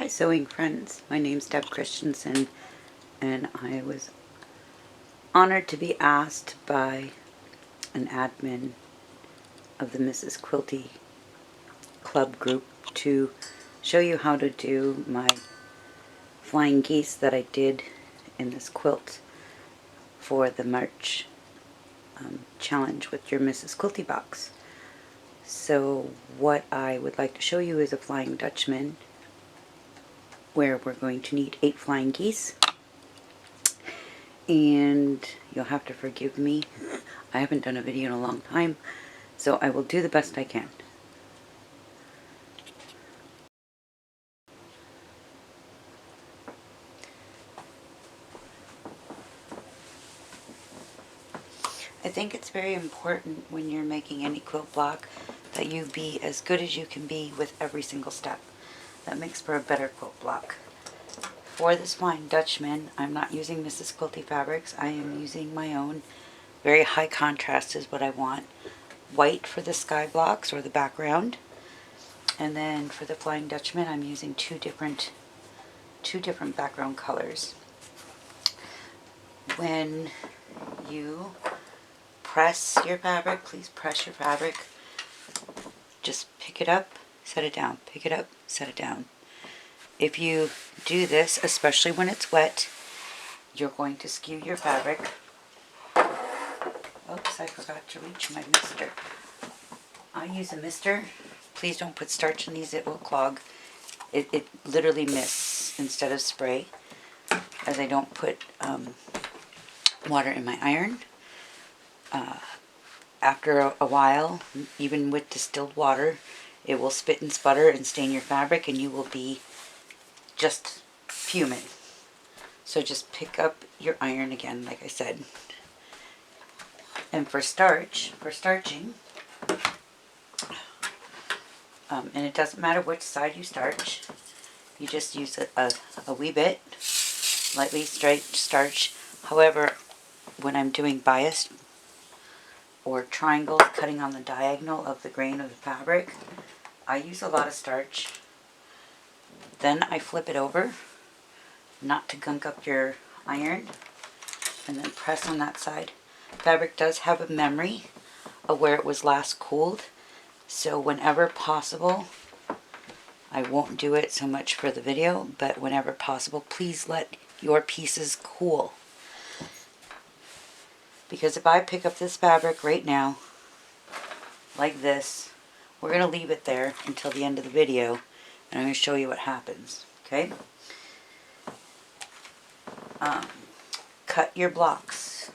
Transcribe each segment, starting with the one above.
Hi sewing friends, my name's Deb Christensen, and I was honored to be asked by an admin of the Mrs. Quilty Club group to show you how to do my flying geese that I did in this quilt for the March challenge with your Mrs. Quilty box. So what I would like to show you is a Flying Dutchman, where we're going to need 8 flying geese. And you'll have to forgive me, I haven't done a video in a long time, so I will do the best I can. I think it's very important when you're making any quilt block that you be as good as you can be with every single step. That makes for a better quilt block. For this Flying Dutchman, I'm not using Mrs. Quilty fabrics. I am using my own. Very high contrast is what I want. White for the sky blocks or the background. And then for the Flying Dutchman, I'm using two different background colors. When you press your fabric, please press your fabric. Just pick it up, set it down, pick it up, set it down. If you do this, especially when it's wet, you're going to skew your fabric. Oops, I forgot to reach my mister. I use a mister. Please don't put starch in these, it will clog. It literally mists instead of spray, as I don't put water in my iron. After a while, even with distilled water, it will spit and sputter and stain your fabric, and you will be just fuming. So just pick up your iron again, like I said. And for starching, and it doesn't matter which side you starch, you just use a wee bit, lightly starch. However, when I'm doing bias or triangles, cutting on the diagonal of the grain of the fabric, I use a lot of starch. Then I flip it over, not to gunk up your iron, and then press on that side. Fabric does have a memory of where it was last cooled, so whenever possible, I won't do it so much for the video, but whenever possible, please let your pieces cool. Because if I pick up this fabric right now, like this, we're going to leave it there until the end of the video, and I'm going to show you what happens, okay? Cut your blocks.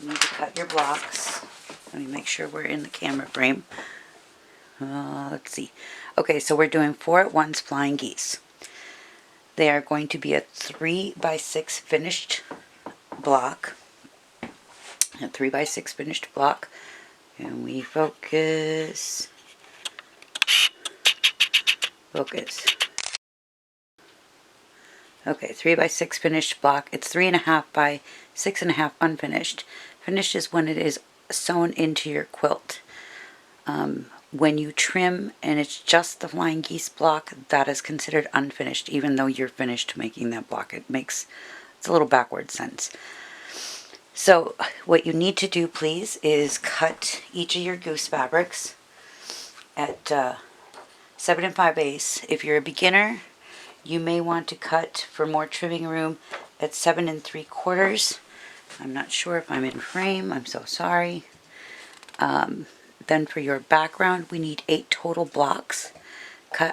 You need to cut your blocks. Let me make sure we're in the camera frame. Let's see. Okay, so we're doing 4-at-once flying geese. They are going to be a 3x6 finished block. A 3x6 finished block. And we focus. Focus. Okay, 3x6 finished block. It's 3.5 by 6.5 unfinished. Finished is when it is sewn into your quilt. When you trim and it's just the flying geese block, that is considered unfinished, even though you're finished making that block. It's a little backward sense. So what you need to do, please, is cut each of your goose fabrics at 7 5/8. If you're a beginner, you may want to cut for more trimming room at 7 3/4. I'm not sure if I'm in frame. I'm so sorry. Then for your background, we need 8 total blocks.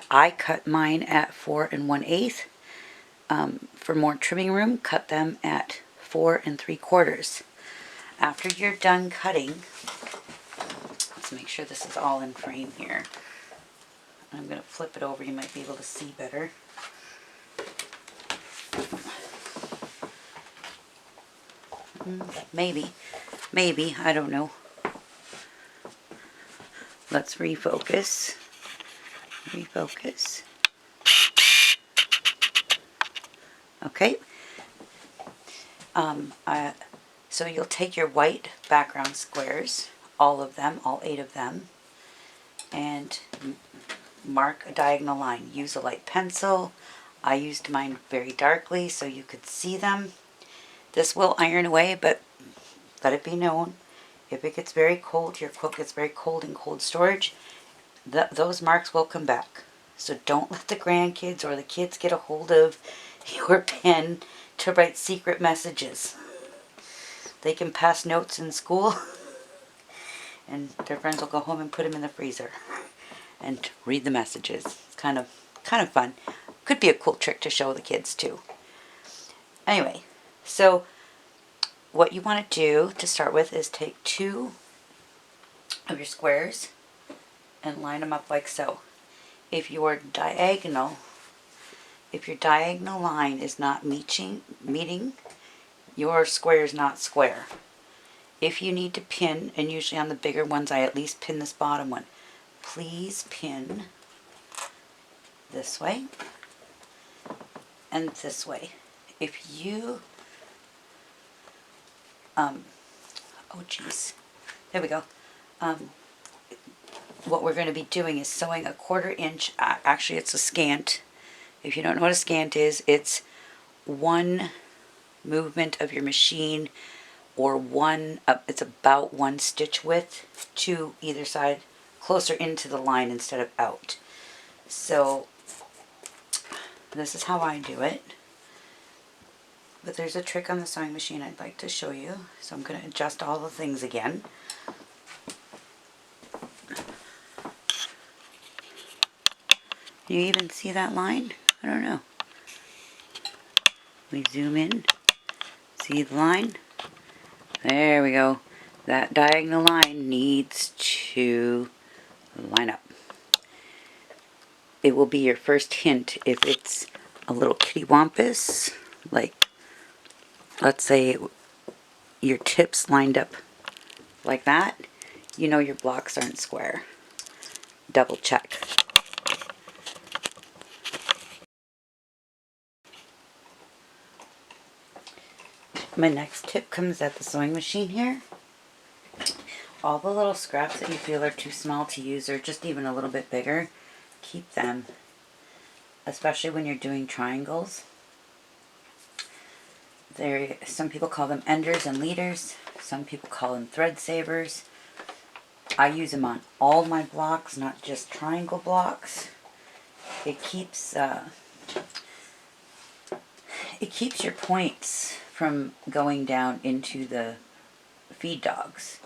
I cut mine at 4 1/8. For more trimming room, cut them at 4 3/4. After you're done cutting, let's make sure this is all in frame here. I'm going to flip it over. You might be able to see better. Maybe, I don't know. Let's refocus. Okay. So you'll take your white background squares, all of them, all 8 of them, and mark a diagonal line. Use a light pencil. I used mine very darkly so you could see them. This will iron away, but let it be known, if it gets very cold, your quilt gets very cold in cold storage, those marks will come back. So don't let the grandkids or the kids get a hold of your pen to write secret messages. They can pass notes in school and their friends will go home and put them in the freezer and read the messages. It's kind of fun. Could be a cool trick to show the kids too. Anyway, so what you want to do to start with is take 2 of your squares and line them up like so. If your diagonal line is not meeting, your square is not square. If you need to pin, and usually on the bigger ones I at least pin this bottom one, please pin this way and this way. If you oh geez, there we go. What we're going to be doing is sewing a 1/4 inch, actually it's a scant. If you don't know what a scant is, it's one movement of your machine, or it's about 1 stitch width to either side, closer into the line instead of out. So this is how I do it. But there's a trick on the sewing machine I'd like to show you. So I'm going to adjust all the things again. You even see that line? I don't know. We zoom in. See the line? There we go. That diagonal line needs to line up. It will be your first hint if it's a little kittywampus, like let's say your tips lined up like that, you know your blocks aren't square. Double check. My next tip comes at the sewing machine here. All the little scraps that you feel are too small to use, or just even a little bit bigger, keep them, especially when you're doing triangles. Some people call them enders and leaders. Some people call them thread savers. I use them on all my blocks, not just triangle blocks. It keeps your points from going down into the feed dogs.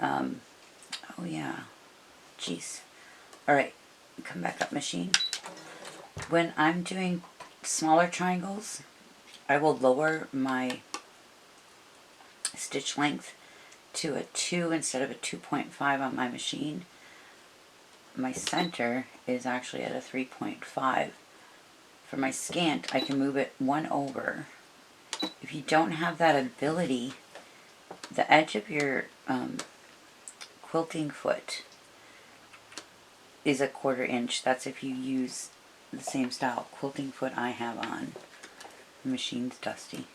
Oh yeah, Geese. Alright, come back up, machine. When I'm doing smaller triangles, I will lower my stitch length to a 2 instead of a 2.5 on my machine. My center is actually at a 3.5. For my scant, I can move it 1 over. If you don't have that ability, the edge of your quilting foot is a 1/4 inch. That's if you use the same style quilting foot I have on. The machine's dusty.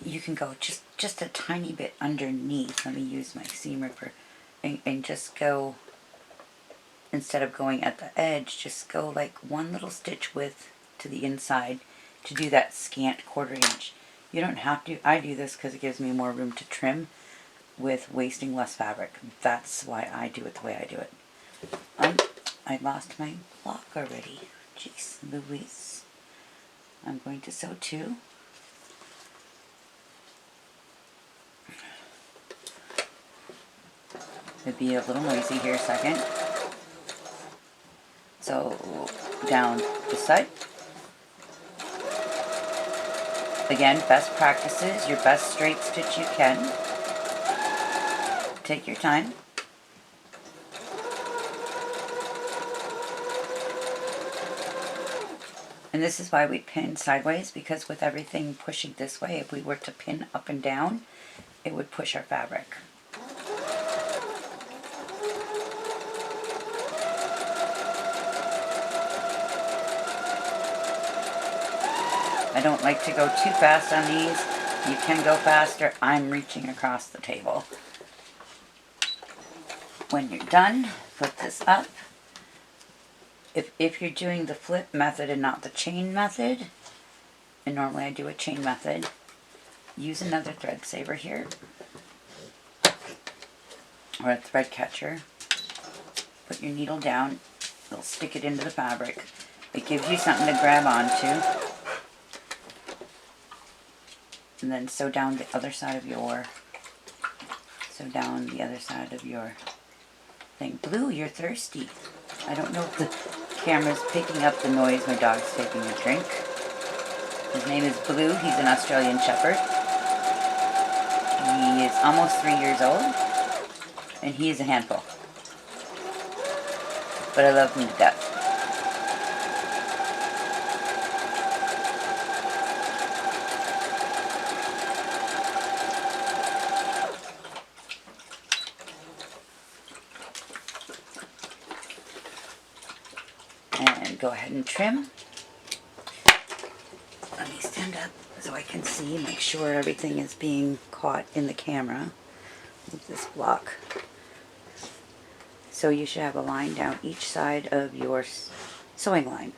You can go just a tiny bit underneath. Let me use my seam ripper and just go, instead of going at the edge, just go like 1 little stitch width to the inside to do that scant 1/4 inch. You don't have to. I do this because it gives me more room to trim with wasting less fabric. That's why I do it the way I do it. I lost my block already. Jeez Louise. I'm going to sew 2. It'd be a little noisy here a second. So down this side. Again, best practices, your best straight stitch you can. Take your time. And this is why we pin sideways, because with everything pushing this way, if we were to pin up and down, it would push our fabric. I don't like to go too fast on these. You can go faster. I'm reaching across the table. When you're done, flip this up. If you're doing the flip method and not the chain method, and normally I do a chain method, use another thread saver here, or a thread catcher. Put your needle down, it'll stick it into the fabric. It gives you something to grab onto. And then sew down the other side of your, thing. Blue, you're thirsty. I don't know if the camera's picking up the noise. My dog's taking a drink. His name is Blue. He's an Australian Shepherd. He is almost 3 years old, and he is a handful. But I love him to death. And go ahead and trim. Let me stand up so I can see, make sure everything is being caught in the camera. Move this block. So you should have a line down each side of your sewing line.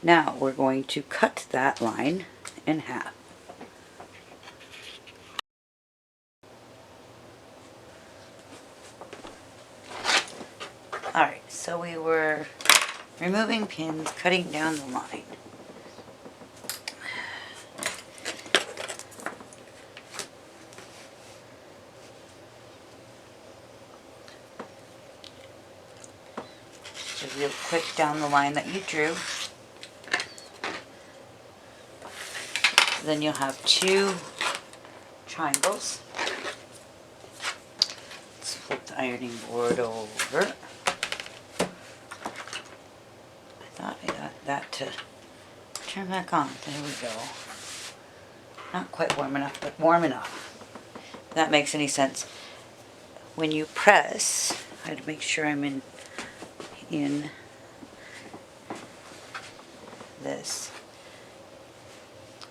Now we're going to cut that line in half. Alright, so we were removing pins, cutting down the line. Just real quick down the line that you drew. Then you'll have 2 triangles. Let's flip the ironing board over. I thought I got that to turn back on. There we go. Not quite warm enough, but warm enough. If that makes any sense. When you press, I had to make sure I'm in this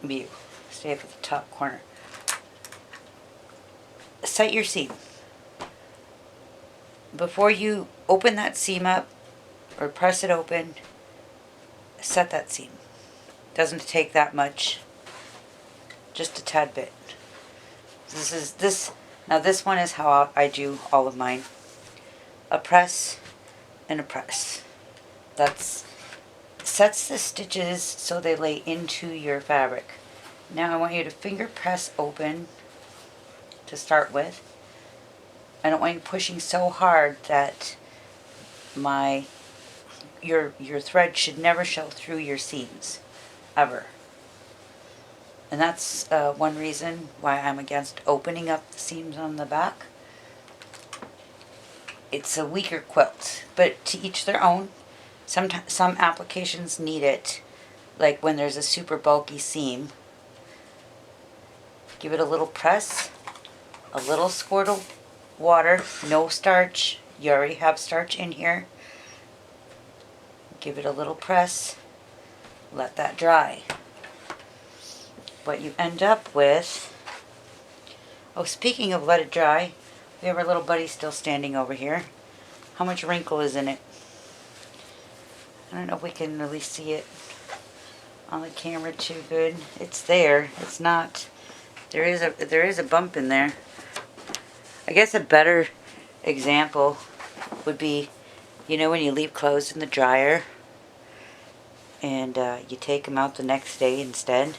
view. Stay up at the top corner. Sight your seam. Before you open that seam up or press it open, set that seam. Doesn't take that much, just a tad bit. Now this one is how I do all of mine. A press and a press. That's sets the stitches so they lay into your fabric. Now I want you to finger press open to start with. I don't want you pushing so hard that your thread should never show through your seams, ever. And that's one reason why I'm against opening up the seams on the back. It's a weaker quilt, but to each their own. Some applications need it, like when there's a super bulky seam. Give it a little press, a little squirt of water, no starch. You already have starch in here. Give it a little press, let that dry. What you end up with, oh, speaking of let it dry, we have our little buddy still standing over here. How much wrinkle is in it? I don't know if we can really see it on the camera too good. It's there. It's not. There is a bump in there. I guess a better example would be, you know, when you leave clothes in the dryer and you take them out the next day instead.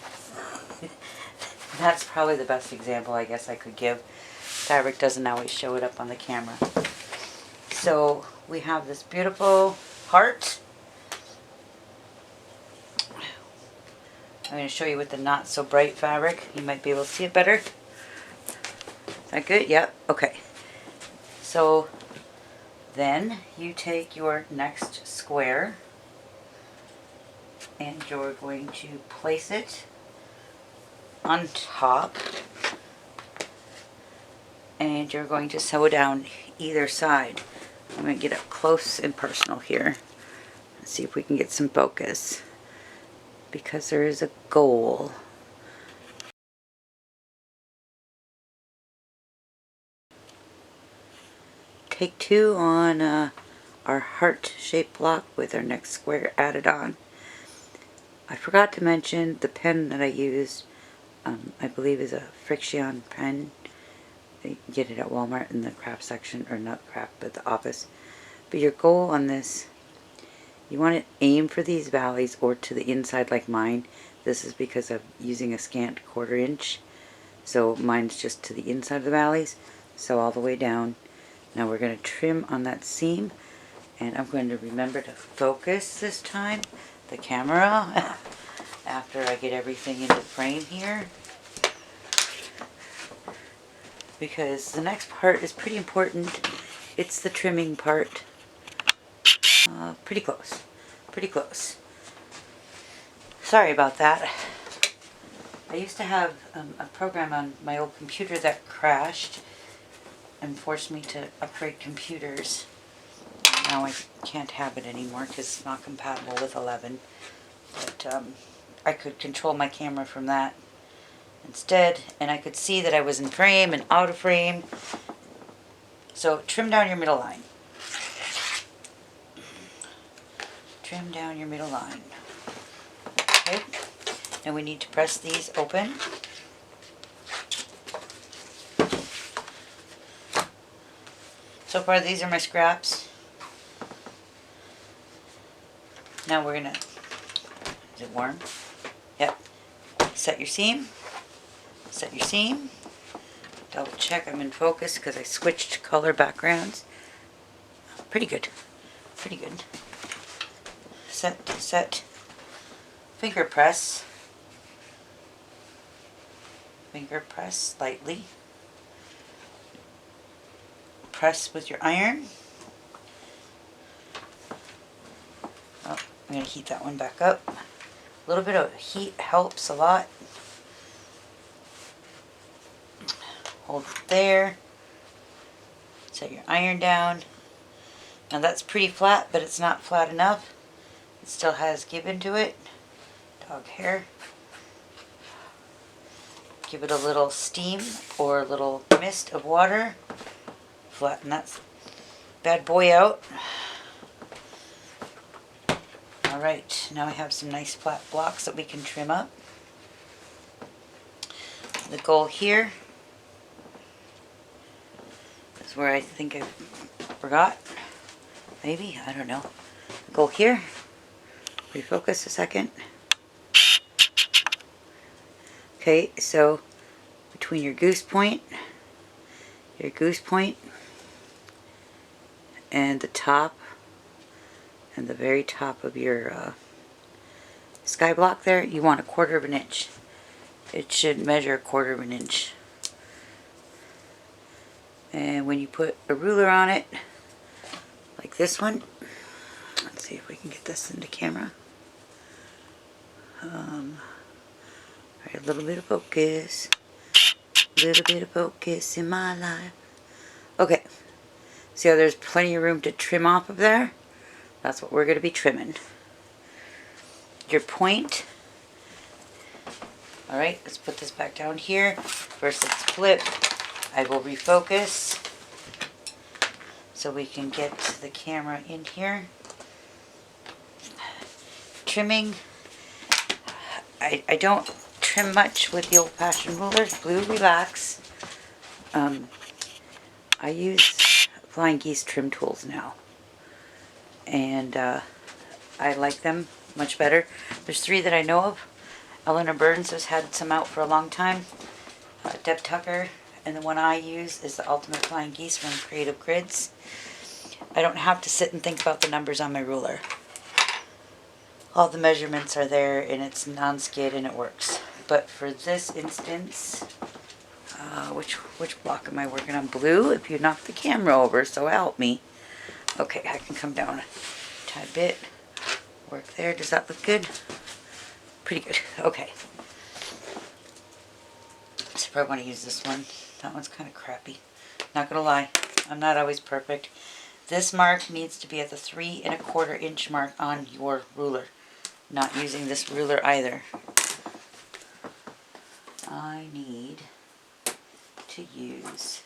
That's probably the best example I guess I could give. Fabric doesn't always show it up on the camera. So we have this beautiful heart. I'm going to show you with the not so bright fabric. You might be able to see it better. Is that good? Yep. Okay. So then you take your next square and you're going to place it on top and you're going to sew down either side. I'm going to get up close and personal here. Let's see if we can get some focus, because there is a goal. take 2 on our heart-shaped block with our next square added on. I forgot to mention the pen that I used, I believe is a Friction pen. You get it at Walmart in the craft section, or not craft, but the office. But your goal on this, you want to aim for these valleys or to the inside like mine. This is because I'm using a scant 1/4 inch. So mine's just to the inside of the valleys. So all the way down. Now we're going to trim on that seam. And I'm going to remember to focus this time, the camera, after I get everything into frame here. Because the next part is pretty important. It's the trimming part. Pretty close. Pretty close. Sorry about that. I used to have a program on my old computer that crashed and forced me to upgrade computers. And now I can't have it anymore because it's not compatible with 11. But I could control my camera from that instead, and I could see that I was in frame and out of frame. So trim down your middle line. Trim down your middle line. Okay. Now we need to press these open. So far these are my scraps. Now we're gonna, is it warm? Yep. Set your seam. Set your seam. Double check I'm in focus because I switched color backgrounds. Pretty good. Pretty good. Set, set. Finger press. Finger press lightly. Press with your iron. Oh, I'm going to heat that one back up. A little bit of heat helps a lot. Hold it there. Set your iron down. Now that's pretty flat, but it's not flat enough. It still has give into it. Dog hair. Give it a little steam or a little mist of water. Flatten that bad boy out. Alright, now I have some nice flat blocks that we can trim up. The goal here is where I think I forgot. Maybe, I don't know. The goal here, refocus a second. Okay, so between your goose point and the top and the very top of your sky block there, you want 1/4 inch. It should measure 1/4 inch. And when you put a ruler on it, like this one, let's see if we can get this into camera. A little bit of focus. Little bit of focus in my life. Okay. See how there's plenty of room to trim off of there? That's what we're going to be trimming. Your point. Alright, let's put this back down here. First let's flip. I will refocus so we can get the camera in here. Trimming. I don't trim much with the old-fashioned rulers. Blue Relax. I use Flying Geese trim tools now. And I like them much better. There's 3 that I know of. Eleanor Burns has had some out for a long time. Deb Tucker. And the one I use is the Ultimate Flying Geese from Creative Grids. I don't have to sit and think about the numbers on my ruler. All the measurements are there and it's non-skid and it works. But for this instance, which block am I working on? Blue, if you knock the camera over, so help me. Okay, I can come down a tad bit. Work there. Does that look good? Pretty good. Okay. So I want to use this one. That one's kind of crappy. Not gonna lie, I'm not always perfect. This mark needs to be at the 3 1/4 inch mark on your ruler. Not using this ruler either. I need to use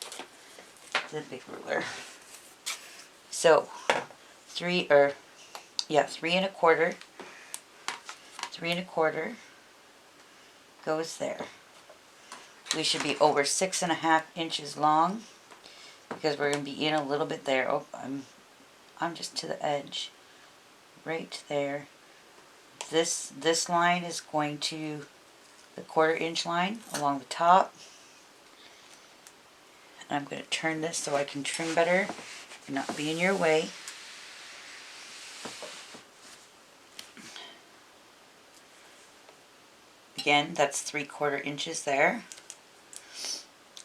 the big ruler. So 3 1/4. 3 1/4 goes there. We should be over 6.5 inches long because we're going to be in a little bit there. Oh, I'm just to the edge, right there. This line is going to the 1/4 inch line along the top. And I'm going to turn this so I can trim better and not be in your way. Again, that's 3/4 inches there.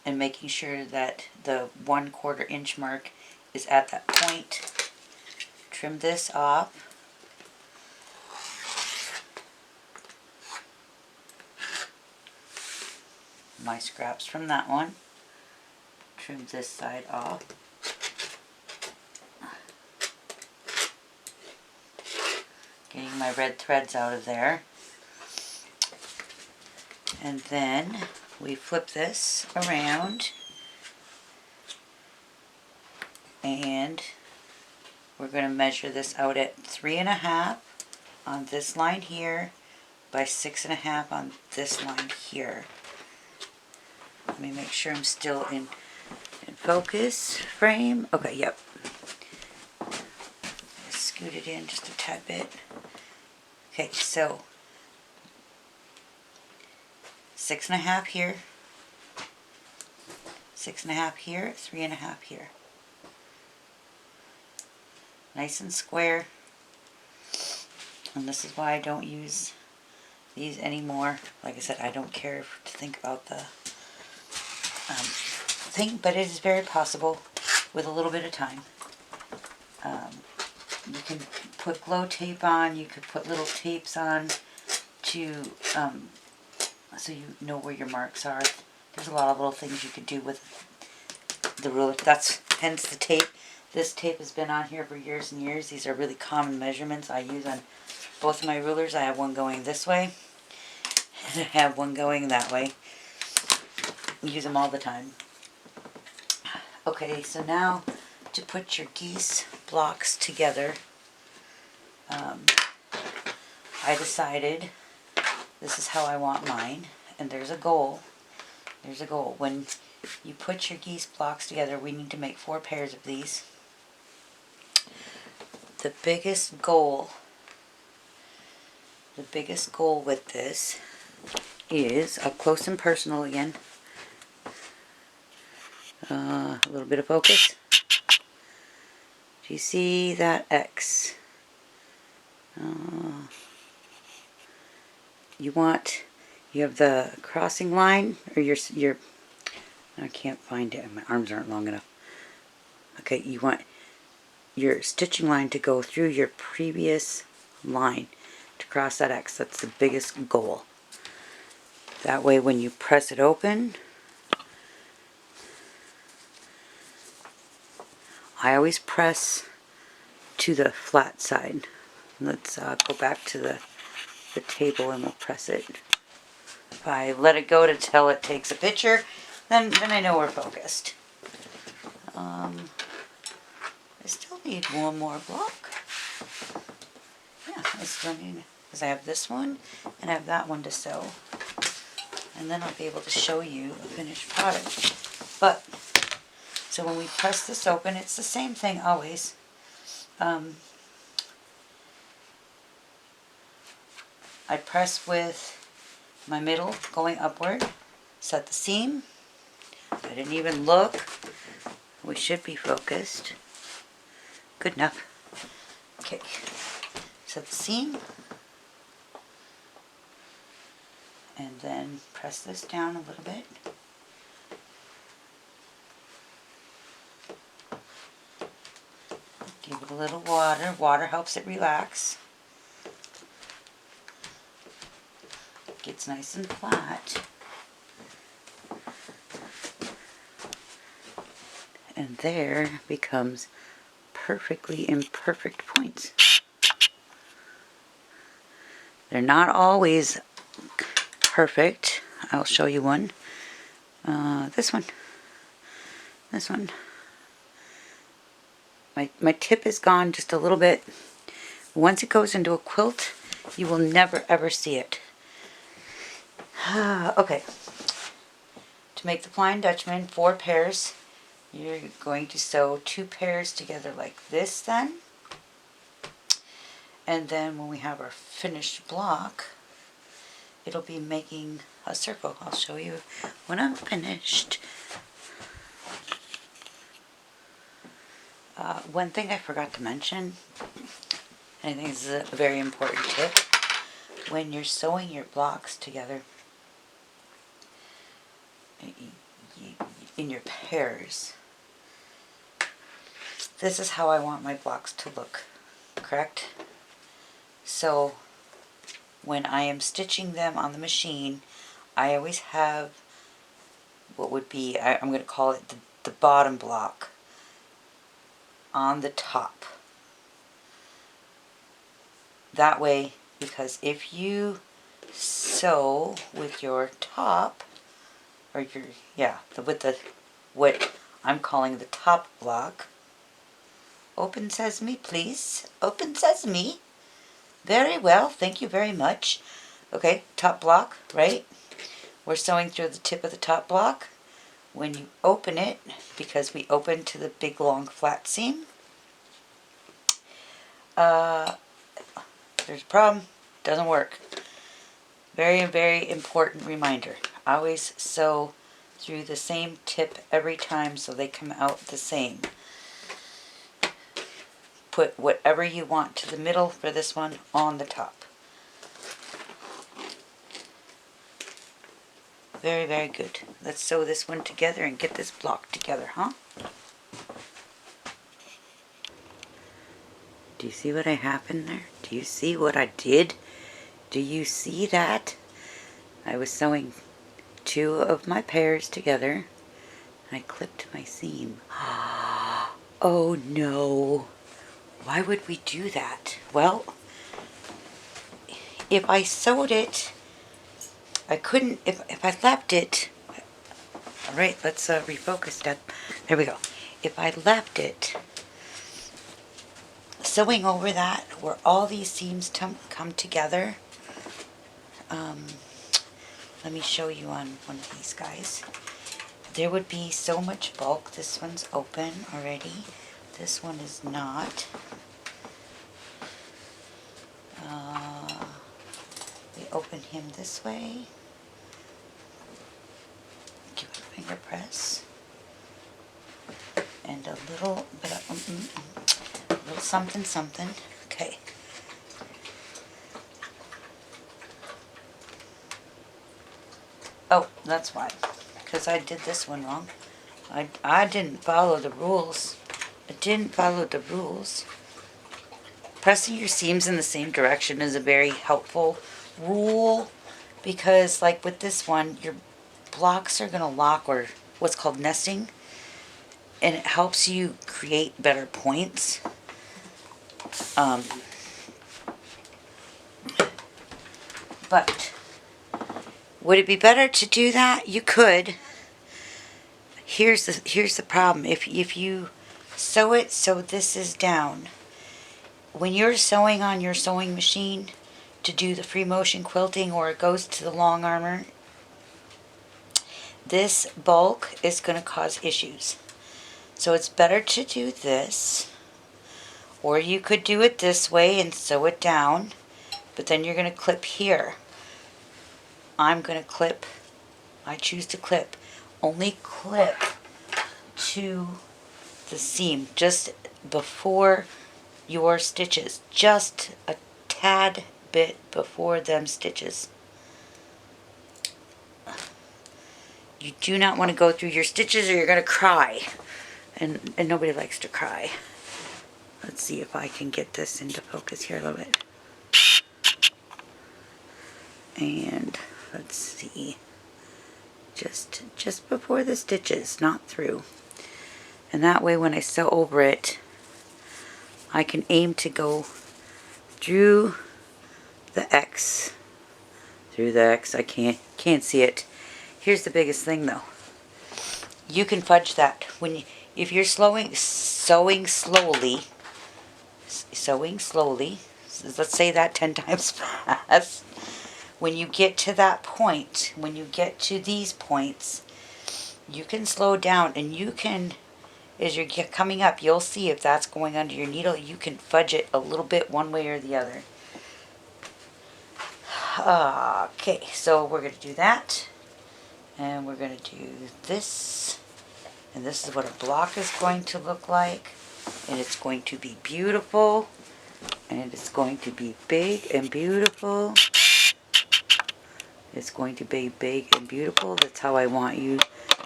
And making sure that the 1/4 inch mark is at that point. Trim this off. My scraps from that one. Trim this side off. Getting my red threads out of there. And then we flip this around and we're going to measure this out at 3.5 on this line here by 6.5 on this line here. Let me make sure I'm still in focus frame. Okay, yep. Scoot it in just a tad bit. Okay, so 6.5 here, 6.5 here, 3.5 here. Nice and square. And this is why I don't use these anymore. Like I said, I don't care to think about the thing, but it is very possible with a little bit of time. You can put glow tape on, you could put little tapes on to so you know where your marks are. There's a lot of little things you could do with the ruler. That's hence the tape. This tape has been on here for years and years. These are really common measurements I use on both of my rulers. I have one going this way and I have one going that way. I use them all the time. Okay, so now to put your geese blocks together, I decided this is how I want mine, and there's a goal. There's a goal. When you put your geese blocks together, we need to make 4 pairs of these. The biggest goal with this is up close and personal again. A little bit of focus. Do you see that X? You have the crossing line, or your I can't find it, my arms aren't long enough. Okay, you want your stitching line to go through your previous line to cross that X. That's the biggest goal. That way when you press it open, I always press to the flat side. Let's go back to the table and we'll press it. If I let it go till it takes a picture, then I know we're focused. I still need one more block. Yeah, I still need, because I have this one and I have that one to sew. And then I'll be able to show you a finished product. But, so when we press this open, it's the same thing always. I press with my middle going upward, set the seam. I didn't even look. We should be focused. Good enough. Okay, set the seam. And then press this down a little bit. Give it a little water. Water helps it relax. Gets nice and flat. And there becomes perfectly imperfect points. They're not always perfect. I'll show you one. This one. My tip is gone just a little bit. Once it goes into a quilt, you will never ever see it. Okay. To make the Flying Dutchman, 4 pairs, you're going to sew 2 pairs together like this then. And then when we have our finished block, it'll be making a circle. I'll show you when I'm finished. One thing I forgot to mention, I think this is a very important tip, when you're sewing your blocks together in your pairs, this is how I want my blocks to look, correct? So when I am stitching them on the machine, I always have what would be, I'm going to call it the bottom block on the top. That way, because if you sew with your top, or what I'm calling the top block, open sesame please, open sesame, very well, thank you very much. Okay, top block, right? We're sewing through the tip of the top block. When you open it, because we open to the big long flat seam, there's a problem, doesn't work. Very, very important reminder. Always sew through the same tip every time so they come out the same. Put whatever you want to the middle for this one on the top. Very, very good. Let's sew this one together and get this block together, huh? Do you see what I happened there? Do you see what I did? Do you see that? I was sewing 2 of my pairs together. I clipped my seam. Oh no. Why would we do that? Well, if I sewed it, I couldn't, if I left it, alright, let's refocus that. There we go. If I left it, sewing over that, where all these seams come together, let me show you on one of these guys. There would be so much bulk. This one's open already. This one is not. We open him this way. Give it a finger press. And a little bit of, a little something something. Okay. Oh, that's why. Because I did this one wrong. I didn't follow the rules. I didn't follow the rules. Pressing your seams in the same direction is a very helpful rule, because like with this one, your blocks are going to lock, or what's called nesting, and it helps you create better points. But would it be better to do that? You could. Here's the problem. If you sew it so this is down, when you're sewing on your sewing machine to do the free motion quilting, or it goes to the long armor, this bulk is going to cause issues. So it's better to do this, or you could do it this way and sew it down, but then you're going to clip here. I'm going to clip, I choose to clip, only clip to the seam just before your stitches, just a tad bit before them stitches. You do not want to go through your stitches or you're going to cry, and nobody likes to cry. Let's see if I can get this into focus here a little bit. And let's see, just before the stitches, not through. And that way when I sew over it, I can aim to go through the X. Through the X. I can't see it. Here's the biggest thing though. You can fudge that. When if you're sewing slowly, let's say that 10 times fast, when you get to that point, when you get to these points, you can slow down, and you can, as you're coming up, you'll see if that's going under your needle, you can fudge it a little bit one way or the other. Okay, so we're going to do that, and we're going to do this, and this is what a block is going to look like, and it's going to be beautiful, and it's going to be big and beautiful. It's going to be big and beautiful. That's how I want you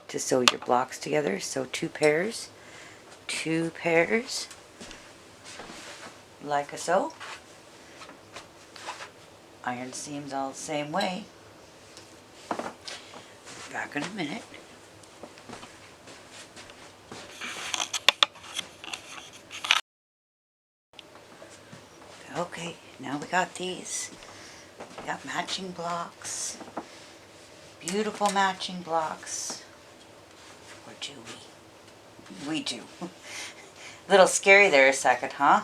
to sew your blocks together. So 2 pairs, like so. Iron seams all the same way. Back in a minute. Okay, now we got these. We got matching blocks. Beautiful matching blocks. Or do we? We do. Little scary there a second, huh?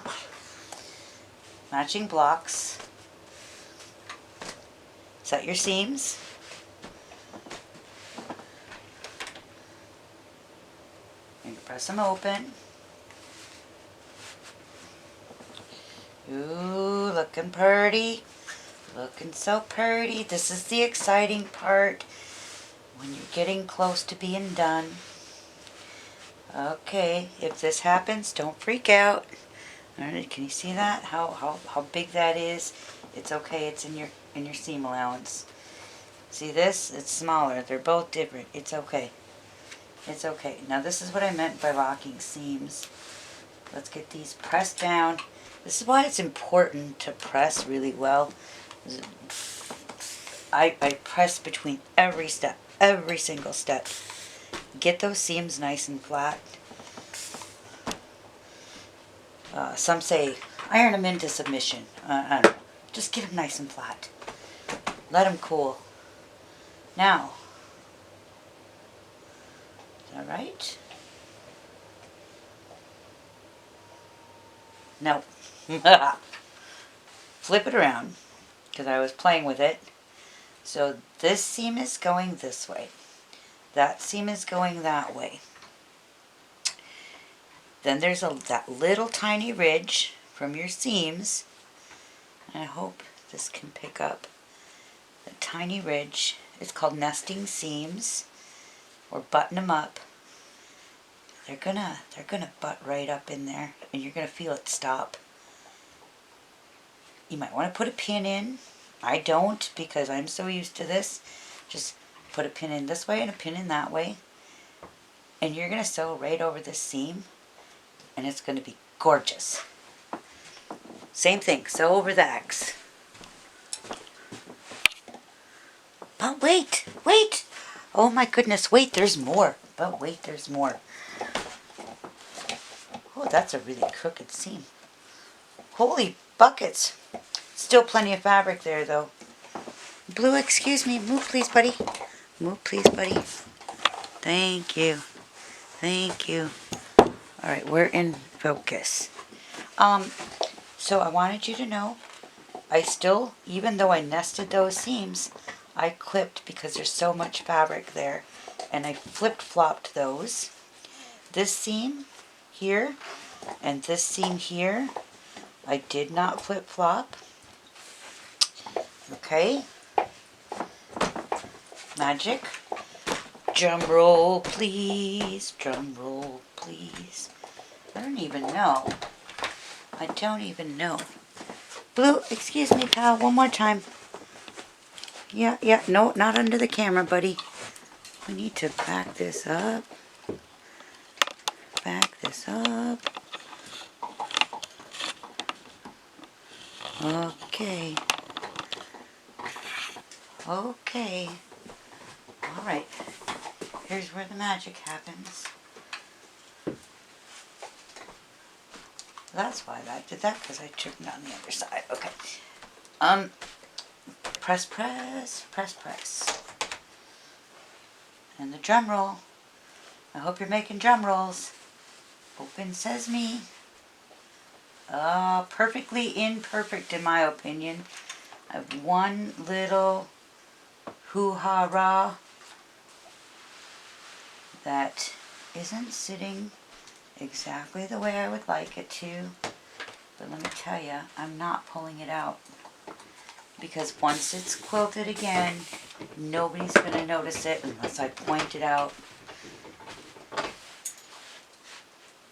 Matching blocks. Set your seams. And you press them open. Ooh, looking pretty. Looking so pretty. This is the exciting part when you're getting close to being done. Okay, if this happens, don't freak out. Alright, can you see that? How big that is? It's okay, it's in your seam allowance. See this? It's smaller. They're both different. It's okay. It's okay. Now this is what I meant by locking seams. Let's get these pressed down. This is why it's important to press really well. I press between every step, every single step. Get those seams nice and flat. Some say iron them into submission. I don't know. Just get them nice and flat. Let them cool. Now, is that right? No. Flip it around, because I was playing with it. So this seam is going this way. That seam is going that way. Then there's that little tiny ridge from your seams. I hope this can pick up the tiny ridge. It's called nesting seams, or button them up. They're gonna butt right up in there, and you're gonna feel it stop. You might want to put a pin in. I don't, because I'm so used to this. Just put a pin in this way and a pin in that way, and you're gonna sew right over this seam, and it's gonna be gorgeous. Same thing, sew over the X. But wait! Oh my goodness, wait, there's more. But wait, there's more. Oh, that's a really crooked seam. Holy buckets. Still plenty of fabric there, though. Blue, excuse me. Move, please, buddy. Move, please, buddy. Thank you. Thank you. All right, we're in focus. So I wanted you to know, I still, even though I nested those seams, I clipped because there's so much fabric there, and I flip-flopped those. This seam here and this seam here, I did not flip-flop. Okay. Magic. Drum roll, please. Drum roll, please. I don't even know. I don't even know. Blue, excuse me, pal, one more time. Yeah, no, not under the camera, buddy. We need to back this up. Back this up. Okay. Okay. All right. Here's where the magic happens. That's why I did that, because I took it on the other side. Okay. Press, press, press, press. And the drum roll. I hope you're making drum rolls. Open sesame. Perfectly imperfect in my opinion. I have one little hoo-ha-rah that isn't sitting exactly the way I would like it to. But let me tell you, I'm not pulling it out. Because once it's quilted again, nobody's going to notice it unless I point it out.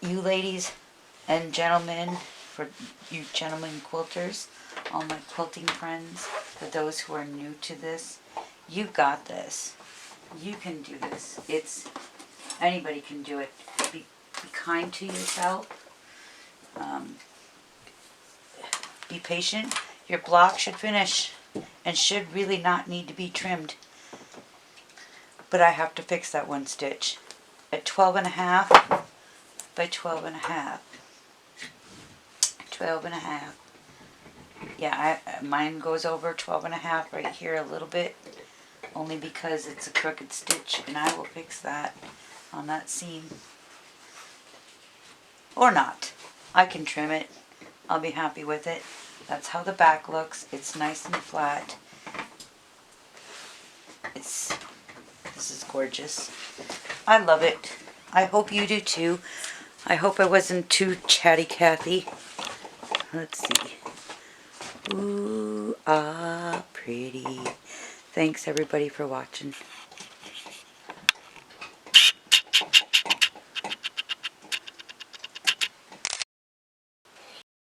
You ladies and gentlemen, for you gentlemen quilters, all my quilting friends, for those who are new to this, you got this. You can do this. Anybody can do it. Be kind to yourself. Be patient. Your block should finish and should really not need to be trimmed. But I have to fix that one stitch at 12.5 by 12.5. 12.5. Yeah, mine goes over 12.5 right here a little bit, only because it's a crooked stitch, and I will fix that on that seam. Or not. I can trim it. I'll be happy with it. That's how the back looks. It's nice and flat. This is gorgeous. I love it. I hope you do too. I hope I wasn't too chatty Cathy. Let's see. Ooh, ah, pretty. Thanks everybody for watching.